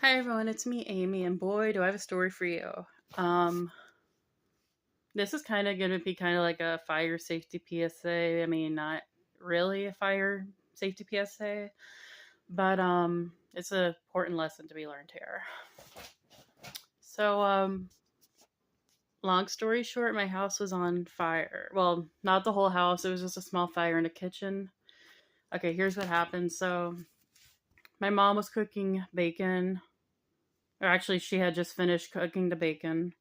Hi everyone, it's me, Amy, and boy, do I have a story for you. Um, this is kind of going to be kind of like a fire safety PSA. I mean, not really a fire safety PSA, but it's an important lesson to be learned here. So, long story short, my house was on fire. Well, not the whole house. It was just a small fire in the kitchen. Okay, here's what happened. So, my mom was cooking bacon, or actually, she had just finished cooking the bacon.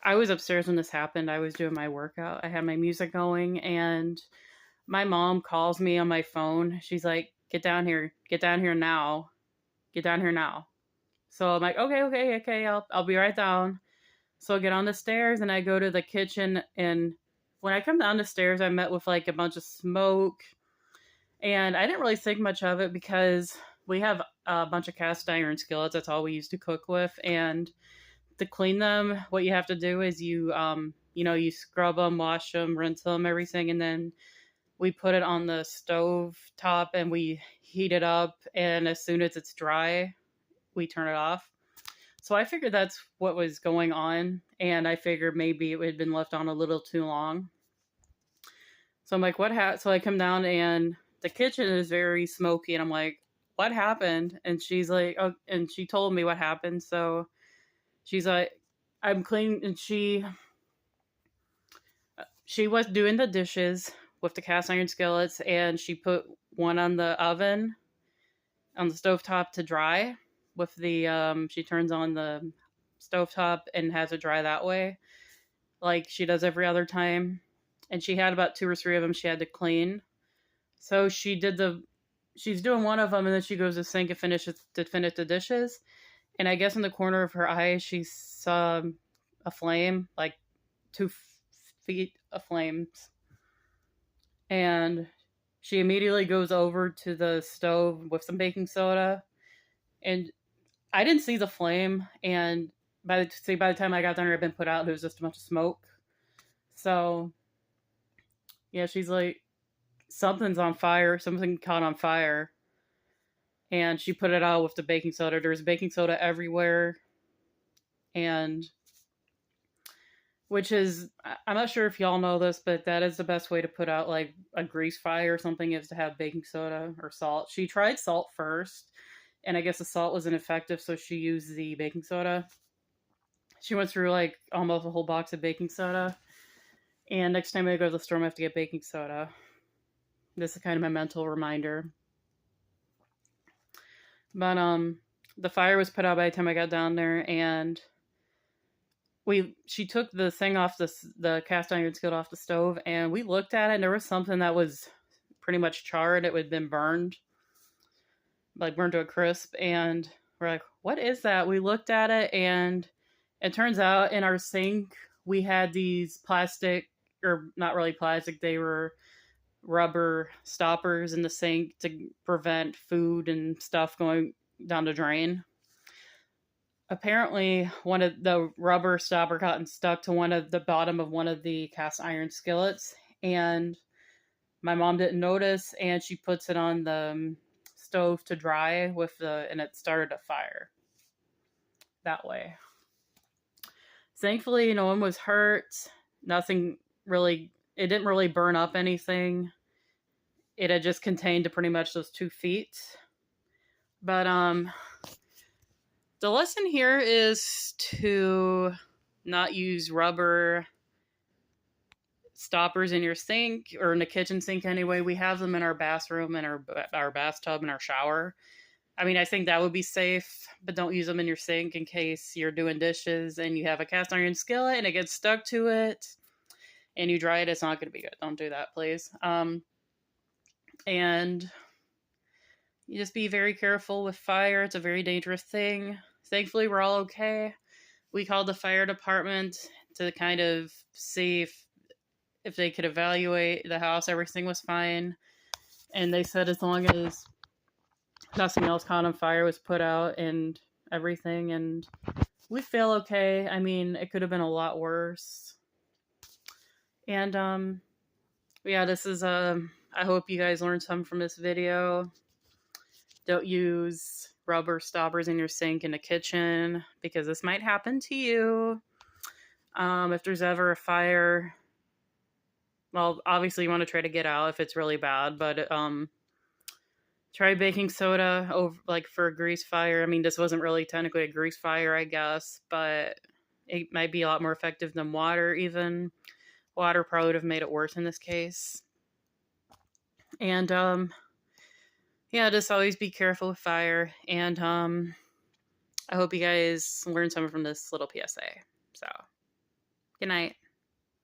I was upstairs when this happened. I was doing my workout. I had my music going, and my mom calls me on my phone. She's like, get down here now, get down here now." So I'm like, okay, okay, okay, I'll be right down. So I get on the stairs and I go to the kitchen, and when I come down the stairs, I met with like a bunch of smoke, and I didn't really think much of it because we have a bunch of cast iron skillets. That's all we used to cook with, and to clean them, what you have to do is you scrub them, wash them, rinse them, everything, and then we put it on the stove top and we heat it up. And as soon as it's dry, we turn it off. So I figured that's what was going on, and I figured maybe it had been left on a little too long. So I'm like, So I come down and the kitchen is very smoky, and I'm like, what happened? And she's like, oh, and she told me what happened. So she's like, I'm clean, and she was doing the dishes with the cast iron skillets, and she put one on the oven on the stovetop to dry with the she turns on the stovetop and has it dry that way like she does every other time. And she had about two or three of them she had to clean. So she's doing one of them, and then she goes to the sink and finish the dishes. And I guess in the corner of her eye she saw a flame, like 2 feet of flames. And she immediately goes over to the stove with some baking soda. And I didn't see the flame, and by the time I got down there, it had been put out. There was just a bunch of smoke. So yeah, she's like, something's on fire. Something caught on fire, and she put it out with the baking soda. There's baking soda everywhere, and which is, I'm not sure if y'all know this, but that is the best way to put out like a grease fire or something, is to have baking soda or salt. She tried salt first, and I guess the salt was ineffective, so she used the baking soda. She went through like almost a whole box of baking soda, and next time I go to the store, I have to get baking soda. This is kind of my mental reminder. But the fire was put out by the time I got down there, and she took the thing off the cast iron skillet off the stove, and we looked at it, and there was something that was pretty much charred. It had been burned, like burned to a crisp, and we're like, what is that? We looked at it, and it turns out in our sink we had these plastic, or not really plastic, they were rubber stoppers in the sink to prevent food and stuff going down the drain. Apparently, one of the rubber stopper got stuck to one of the bottom of one of the cast iron skillets, and my mom didn't notice, and she puts it on the stove to dry and it started a fire that way. Thankfully, no one was hurt. Nothing really. It didn't really burn up anything. It had just contained pretty much those 2 feet. But the lesson here is to not use rubber stoppers in your sink, or in the kitchen sink anyway. We have them in our bathroom and our bathtub and our shower. I mean, I think that would be safe, but don't use them in your sink in case you're doing dishes and you have a cast iron skillet and it gets stuck to it and you dry it. It's not going to be good. Don't do that, please. And you just be very careful with fire. It's a very dangerous thing. Thankfully, we're all okay. We called the fire department to kind of see if they could evaluate the house. Everything was fine. And they said as long as nothing else caught on fire was put out and everything, and we feel okay. I mean, it could have been a lot worse. And yeah, this is I hope you guys learned some from this video. Don't use rubber stoppers in your sink in the kitchen, because this might happen to you. If there's ever a fire, well, obviously you want to try to get out if it's really bad, but try baking soda over, like, for a grease fire. I mean, this wasn't really technically a grease fire, I guess, but it might be a lot more effective than water even. Water probably would have made it worse in this case. And yeah, just always be careful with fire. And I hope you guys learned something from this little PSA. So, good night.